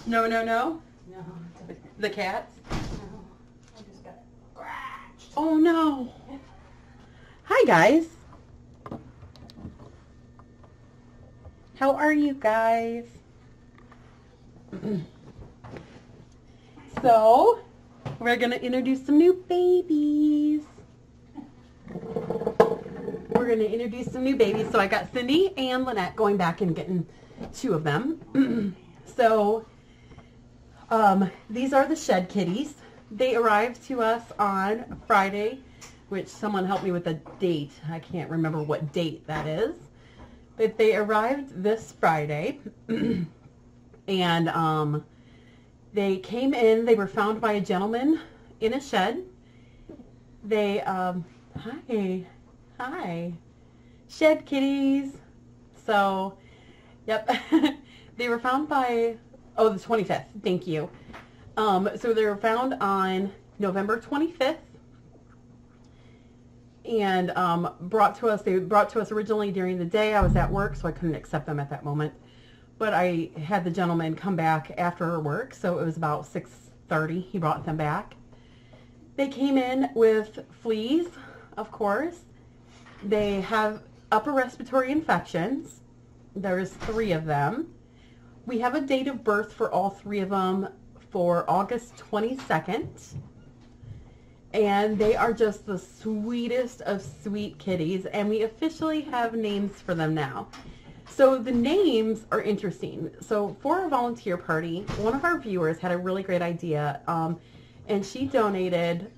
No, no, no? No. The cats? No. I just got scratched. Oh no. Hi guys. How are you guys? So, we're going to introduce some new babies. We're going to introduce some new babies. So I got Cindy and Lynette going back and getting 2 of them. So, these are the shed kitties. They arrived to us on Friday, which someone helped me with a date. I can't remember what date that is. But they arrived this Friday. And they came in. They were found by a gentleman in a shed. They, hi, shed kitties. So, yep, they were found by, oh, the 25th, thank you. So they were found on November 25th and brought to us, they brought to us originally during the day. I was at work, so I couldn't accept them at that moment. But I had the gentleman come back after work, so it was about 6:30. He brought them back. They came in with fleas, of course. They have upper respiratory infections. There's 3 of them. We have a date of birth for all 3 of them for August 22nd. And they are just the sweetest of sweet kitties, and we officially have names for them now. So the names are interesting. So for our volunteer party, one of our viewers had a really great idea, and she donated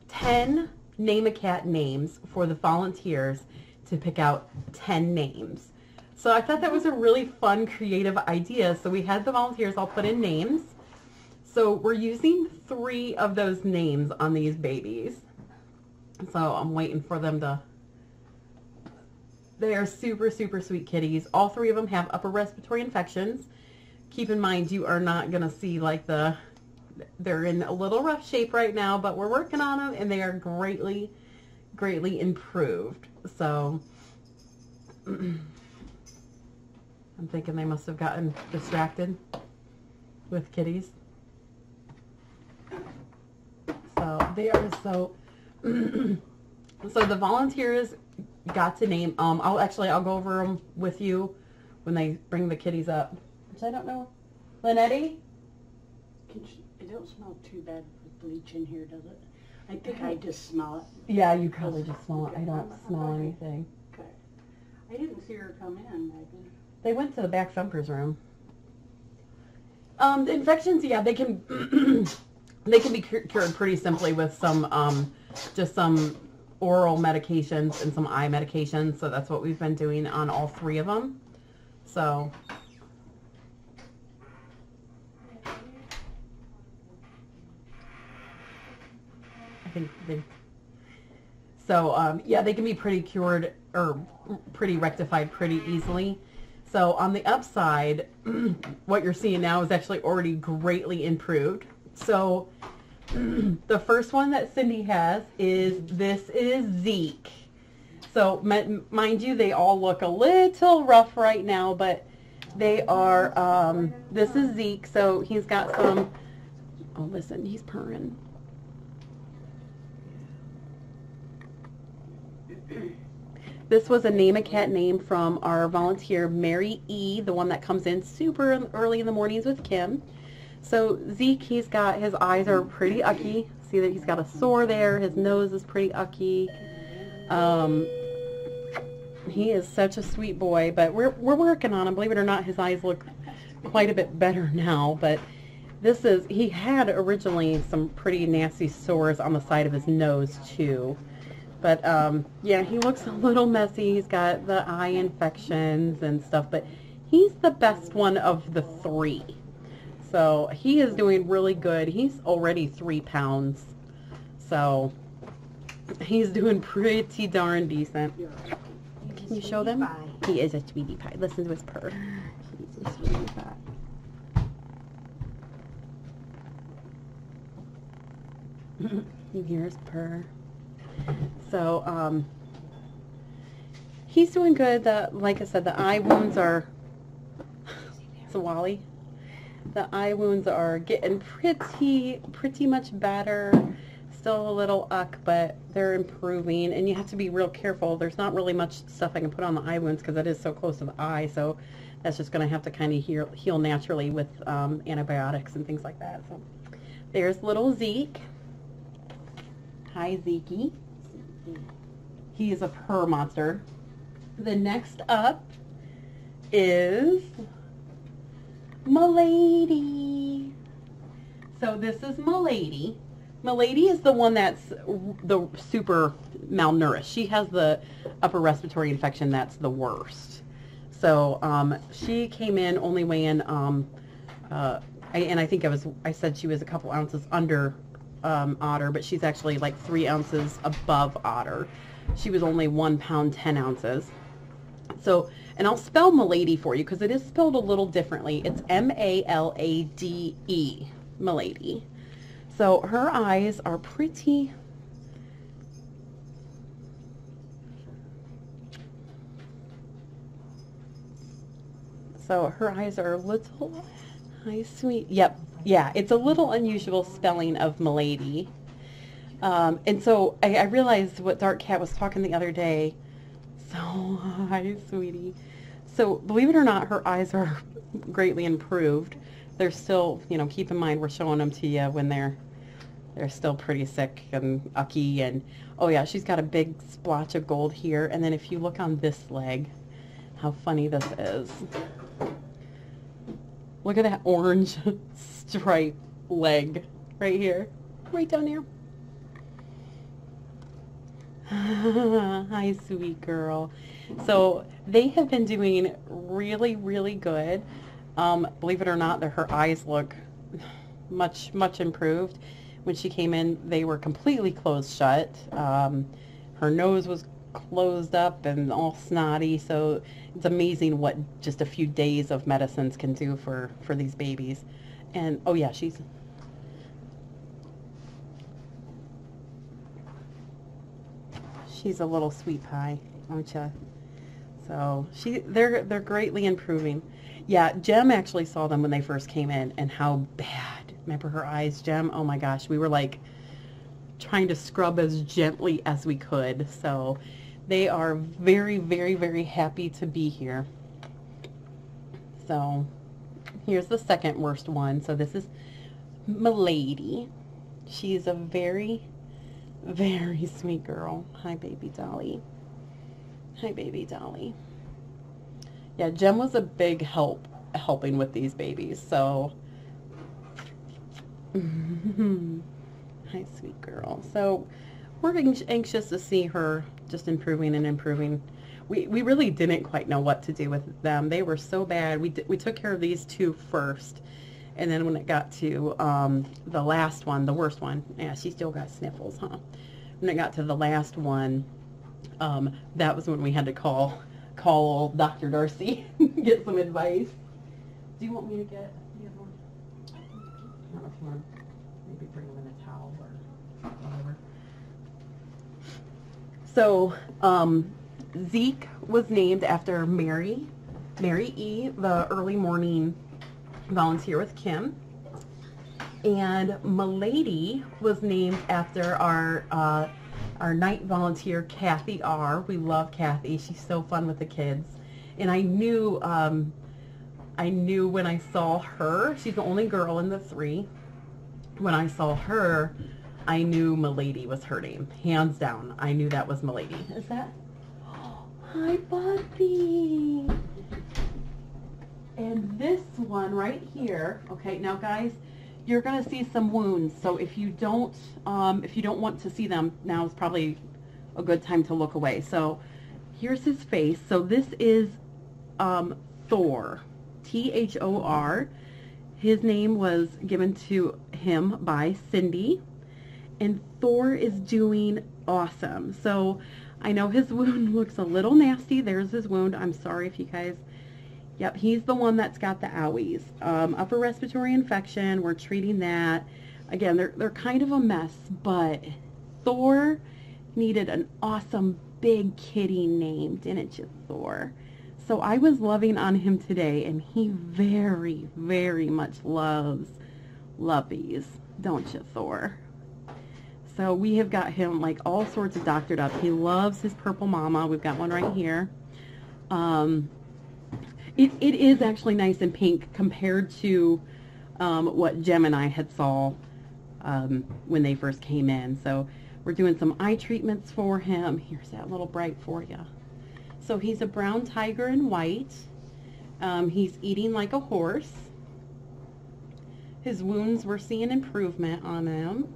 10 Name-A-Cat names for the volunteers to pick out 10 names. So I thought that was a really fun, creative idea. So we had the volunteers all put in names. So we're using 3 of those names on these babies. So I'm waiting for them to... They are super, super sweet kitties. All 3 of them have upper respiratory infections. Keep in mind, you are not going to see like they're in a little rough shape right now, but we're working on them and they are greatly, greatly improved. So, I'm thinking they must have gotten distracted with kitties. So, they are so, so the volunteers got to name, I'll go over them with you when they bring the kitties up, which I don't know. Lynette? It don't smell too bad with bleach in here, does it? I think I just smell it. Yeah, you probably just smell it. I don't smell anything. Okay. I didn't see her come in, Megan. They went to the back thumper's room. The infections, yeah, they can they can be cured pretty simply with some just some oral medications and some eye medications. So that's what we've been doing on all 3 of them. So I think they, so yeah, they can be pretty cured or pretty rectified pretty easily. So on the upside, what you're seeing now is actually already greatly improved. So the first one that Cindy has this is Zeke. So mind you, they all look a little rough right now, but they are, this is Zeke. So he's got some, oh listen, he's purring. This was a Name-A-Cat name from our volunteer, Mary E., the one that comes in super early in the mornings with Kim. So Zeke, he's got, his eyes are pretty ucky. See that he's got a sore there. His nose is pretty ucky. He is such a sweet boy, but we're working on him. Believe it or not, his eyes look quite a bit better now. But this is, he had originally some pretty nasty sores on the side of his nose too. But yeah, he looks a little messy. He's got the eye infections and stuff, but he's the best one of the 3. So he is doing really good. He's already 3 pounds. So he's doing pretty darn decent. Can you show them? He is a sweetie pie. Listen to his purr. He's a sweetie pie. You hear his purr. So, he's doing good. Like I said, the eye wounds are So Wally, the eye wounds are getting pretty much better. Still a little uck, but they're improving, and you have to be real careful. There's not really much stuff I can put on the eye wounds because that is so close to the eye, so that's just going to have to kind of heal naturally with antibiotics and things like that. So there's little Zeke. Hi, Zekey. He is a purr monster. The next up is Milady. So this is Milady. Milady is the one that's the super malnourished. She has the upper respiratory infection that's the worst. So she came in only weighing, and I think I said she was a couple ounces under Otter, but she's actually like 3 ounces above Otter. She was only 1 pound 10 ounces. So, and I'll spell Milady for you because it is spelled a little differently. It's M-A-L-A-D-E, Milady. So her eyes are pretty, so her eyes are a little, hi sweet, yep, yeah, it's a little unusual spelling of Milady. And so I realized what Dark Cat was talking the other day. So, hi sweetie. So believe it or not, her eyes are greatly improved. They're still, you know, keep in mind we're showing them to you when they're still pretty sick and ucky, and oh yeah, she's got a big splotch of gold here. And then if you look on this leg, how funny this is. Look at that orange stripe leg right here, right down here. Hi, sweet girl. So they have been doing really, really good. Believe it or not, her eyes look much improved. When she came in, they were completely closed shut. Her nose was closed up and all snotty. So it's amazing what just a few days of medicines can do for these babies. And oh yeah, she's a little sweet pie, aren't you? So they're greatly improving. Yeah, Jem actually saw them when they first came in, and how bad. Remember her eyes, Jem? Oh my gosh, we were like trying to scrub as gently as we could. So they are very, very, very happy to be here. So here's the second worst one. So this is Milady. She's a very, very sweet girl. Hi, baby dolly. Hi, baby dolly. Yeah, Jem was a big helping with these babies. So, hi, sweet girl. So, we're anxious to see her just improving and improving. We really didn't quite know what to do with them. They were so bad. We took care of these two first. And then when it got to the last one, the worst one, yeah, she still got sniffles, huh? When it got to the last one, that was when we had to call old Dr. Darcy, get some advice. Do you want me to get the other one? I don't know if you want to maybe bring them in a towel or whatever. So, Zeke was named after Mary E., the early morning volunteer with Kim. And Milady was named after our night volunteer, Kathy R. We love Kathy. She's so fun with the kids. And I knew when I saw her, she's the only girl in the 3. When I saw her, I knew Milady was her name. Hands down, I knew that was Milady. Is that? Hi, Buffy. And this one right here, okay, now guys, you're going to see some wounds. So if you don't want to see them, now is probably a good time to look away. So here's his face. So this is Thor, Thor. His name was given to him by Cindy, and Thor is doing awesome. So I know his wound looks a little nasty. There's his wound. I'm sorry if you guys. Yep, he's the one that's got the owies. Upper respiratory infection, we're treating that. Again, they're kind of a mess, but Thor needed an awesome big kitty name, didn't you, Thor? So I was loving on him today, and he very, very much loves luppies, don't you, Thor? So we have got him like all sorts of doctored up. He loves his purple mama. We've got one right here. It is actually nice and pink compared to what Jem and I had saw when they first came in. So we're doing some eye treatments for him. Here's that little bright for you. So he's a brown tiger in white. He's eating like a horse. His wounds, we're seeing improvement on him.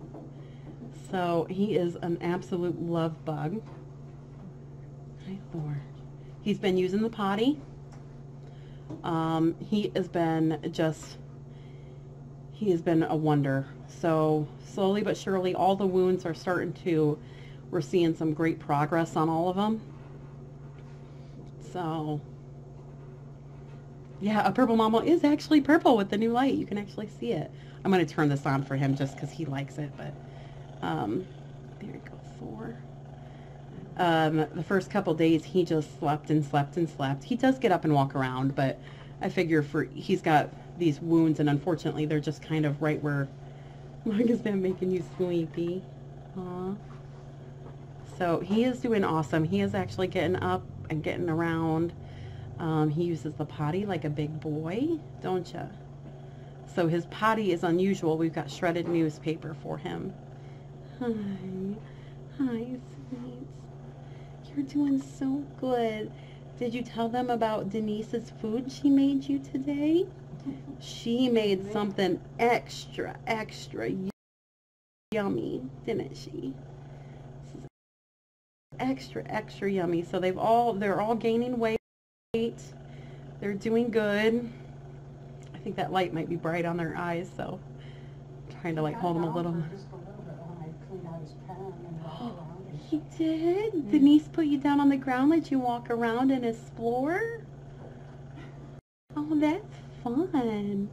So he is an absolute love bug. Hi, Thor. He's been using the potty. He has been a wonder. So slowly but surely, all the wounds are starting to, we're seeing some great progress on all of them. So, yeah, a purple mama is actually purple with the new light. You can actually see it. I'm going to turn this on for him just because he likes it, but there you go, Thor. The first couple days he just slept and slept and slept. He does get up and walk around, but I figure he's got these wounds, and unfortunately they're just kind of right where, like, is that making you sleepy? Huh? So he is doing awesome. He is actually getting up and getting around. He uses the potty like a big boy, don't ya? So his potty is unusual. We've got shredded newspaper for him. Hi. Hi, sweets. You're doing so good. Did you tell them about Denise's food she made you today? She made something extra yummy, didn't she? Extra yummy. So they're all gaining weight. They're doing good. I think that light might be bright on their eyes, so I'm trying to like hold them a little. He did? Mm-hmm. Denise put you down on the ground, let you walk around and explore? Oh, that's fun.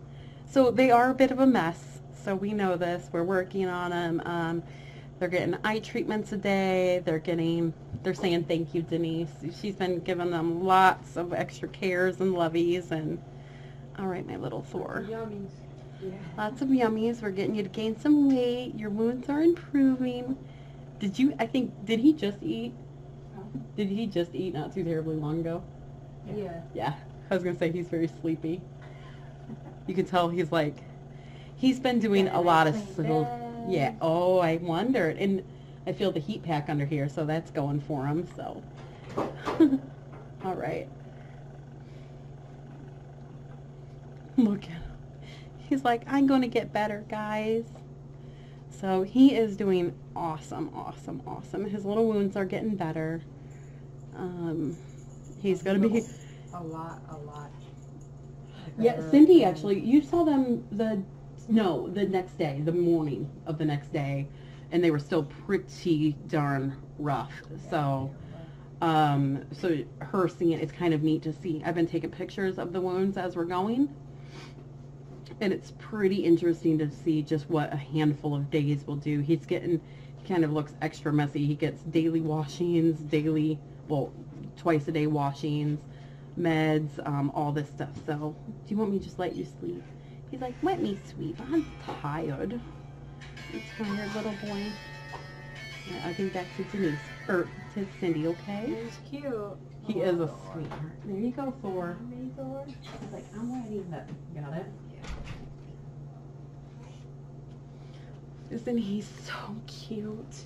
So they are a bit of a mess, so we know this. We're working on them. They're getting eye treatments a day. They're saying thank you, Denise. She's been giving them lots of extra cares and lovies. And all right, my little Thor. Yummies. Yeah. Lots of yummies. We're getting you to gain some weight. Your wounds are improving. Did he just eat? Did he just eat not too terribly long ago? Yeah. Yeah. I was going to say he's very sleepy. You can tell he's been doing a lot of yeah. Oh, I wondered. And I feel the heat pack under here, so that's going for him, so. All right. Look at him. He's like, I'm going to get better, guys. So he is doing awesome. His little wounds are getting better. He's going to be... A lot. Yeah, Cindy, actually, you saw them the next day, the morning of the next day, and they were still pretty darn rough. So, so her seeing it, it's kind of neat to see. I've been taking pictures of the wounds as we're going, and it's pretty interesting to see just what a handful of days will do. He kind of looks extra messy. He gets daily washings, twice a day washings, meds, all this stuff. So, do you want me to just let you sleep? He's like, let me sleep. I'm tired. You tired, little boy? Yeah, I'll give back to Denise, or to Cindy, okay? He's cute. He is a sweetheart. There you go, Thor. He's like, I'm ready. Got it? Yeah. Isn't he so cute?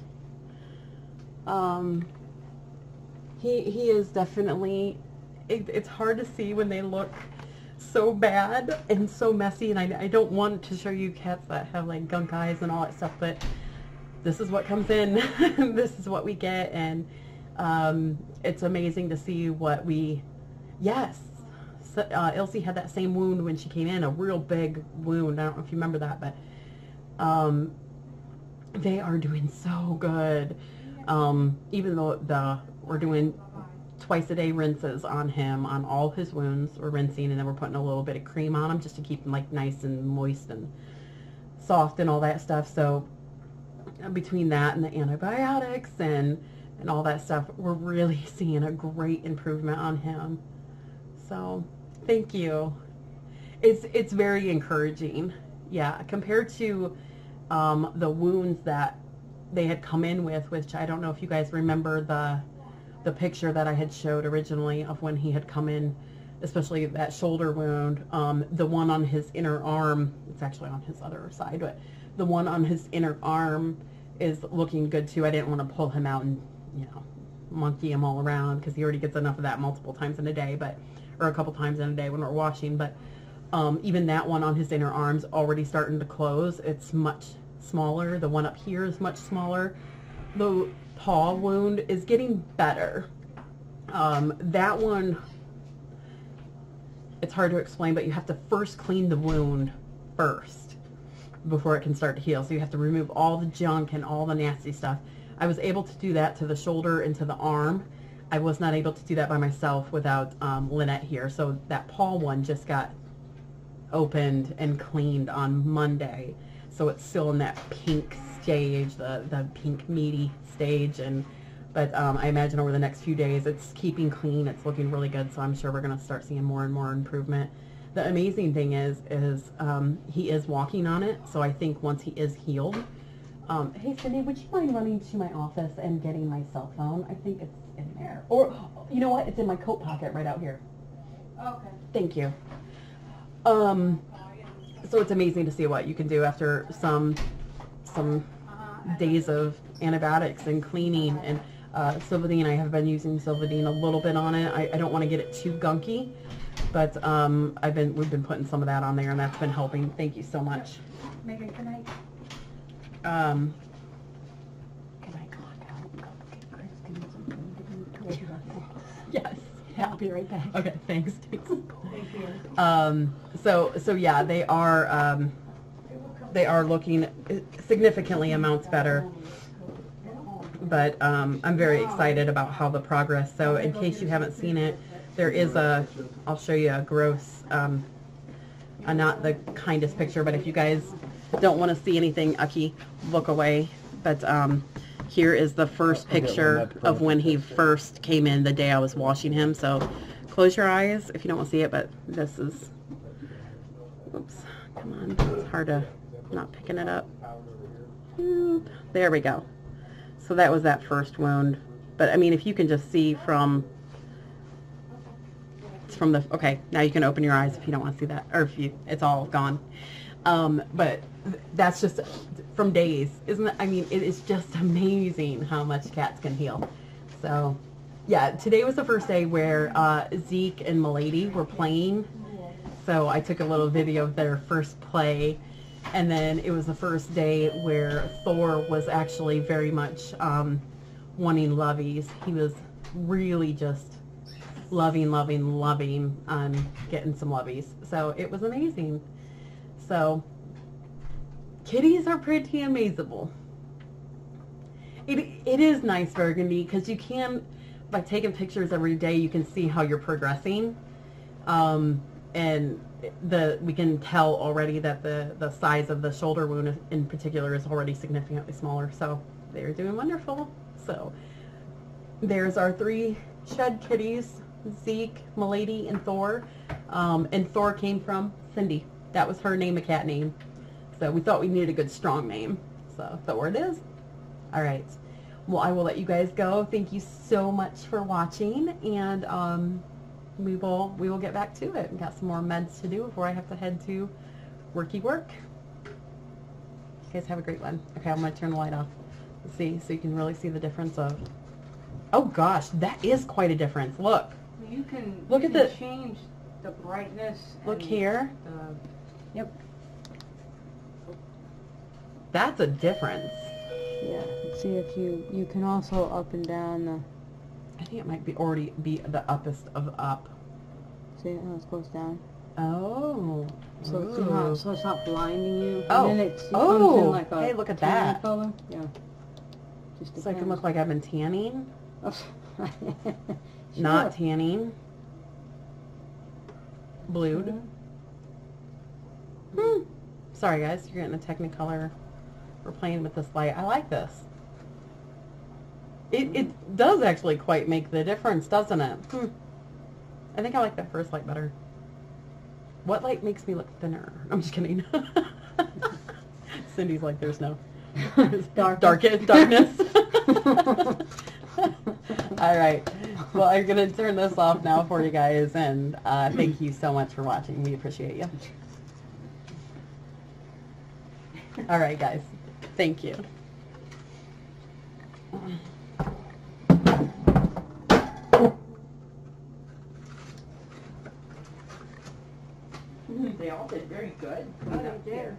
He is definitely, it's hard to see when they look so bad and so messy, and I don't want to show you cats that have like gunk eyes and all that stuff, but this is what comes in. This is what we get, and it's amazing to see what so, Elsie had that same wound when she came in, a real big wound. I don't know if you remember that, but they are doing so good. Even though we're doing twice a day rinses on him, on all his wounds. We're rinsing, and then we're putting a little bit of cream on him just to keep him like nice and moist and soft and all that stuff. So between that and the antibiotics and all that stuff, we're really seeing a great improvement on him. So thank you. It's very encouraging. Yeah, compared to the wounds that they had come in with, which I don't know if you guys remember the picture that I had showed originally of when he had come in, especially that shoulder wound. The one on his inner arm, it's actually on his other side, but the one on his inner arm is looking good too. I didn't want to pull him out and, you know, monkey him all around because he already gets enough of that multiple times in a day, or a couple times in a day when we're washing. But even that one on his inner arm's already starting to close. It's much smaller. The one up here is much smaller. The paw wound is getting better. That one, it's hard to explain, but you have to first clean the wound first before it can start to heal. So you have to remove all the junk and all the nasty stuff. I was able to do that to the shoulder and to the arm. I was not able to do that by myself without Lynette here. So that paw one just got opened and cleaned on Monday. So it's still in that pink stage, the pink meaty stage. But I imagine over the next few days it's keeping clean. It's looking really good. So I'm sure we're going to start seeing more and more improvement. The amazing thing is he is walking on it. So I think once he is healed. Hey, Cindy, would you mind running to my office and getting my cell phone? I think it's in there. Or, you know what? It's in my coat pocket right out here. Okay. Thank you. So it's amazing to see what you can do after some days of antibiotics and cleaning. And Silvadene, I have been using Silvadene a little bit on it. I don't want to get it too gunky, but we've been putting some of that on there, and that's been helping. Thank you so much. Megan, good night. Can I Yes. Yeah, I'll be right back. Okay, thanks. Thank you. So yeah, they are looking significantly amounts better. But I'm very excited about how the progress. So in case you haven't seen it, there is I'll show you a gross, not the kindest picture, but if you guys don't want to see anything ucky, look away. But here is the first picture of when he first came in the day I was washing him. So close your eyes if you don't want to see it, but this is, oops, come on, it's hard to, not picking it up. Oop, there we go. So that was that first wound. But I mean, if you can just see from the, okay, now you can open your eyes if you don't want to see that, or if it's all gone. But that's just from days, isn't it? I mean, it is just amazing how much cats can heal. So yeah, today was the first day where Zeke and Milady were playing. So I took a little video of their first play. And then it was the first day where Thor was actually very much wanting lovies. He was really just loving on getting some lovies. So it was amazing. So kitties are pretty amazable. It is nice, Burgundy, because you can, by taking pictures every day, you can see how you're progressing. And we can tell already that the size of the shoulder wound in particular is already significantly smaller. So they're doing wonderful. So there's our 3 shed kitties, Zeke, Milady, and Thor. And Thor came from Cindy. That was her name, a cat name. So we thought we needed a good strong name. So Thor it is. All right. Well, I will let you guys go. Thank you so much for watching, and we will get back to it. We've got some more meds to do before I have to head to work. You guys have a great one. Okay, I'm going to turn the light off. Let's see, so you can really see the difference of, oh gosh, that is quite a difference. Look. You can change the brightness. Look here. Yep. That's a difference. Yeah. See if you can also up and down the. I think it might already be the uppest of up. See how it goes down. Oh. So it's not blinding you. Oh. And then it comes in like a hey, look at tan that. color. Yeah. Just So I can look like I've been tanning. Sure. Not tanning. Blued. Sorry guys, you're getting a Technicolor. We're playing with this light. I like this. It does actually quite make the difference, doesn't it? I think I like that first light better. What light makes me look thinner? I'm just kidding. Cindy's like, there's no darkness. All right. Well, I'm going to turn this off now for you guys, and thank you so much for watching. We appreciate you. All right, guys. Thank you. They all did very good. Oh, they did.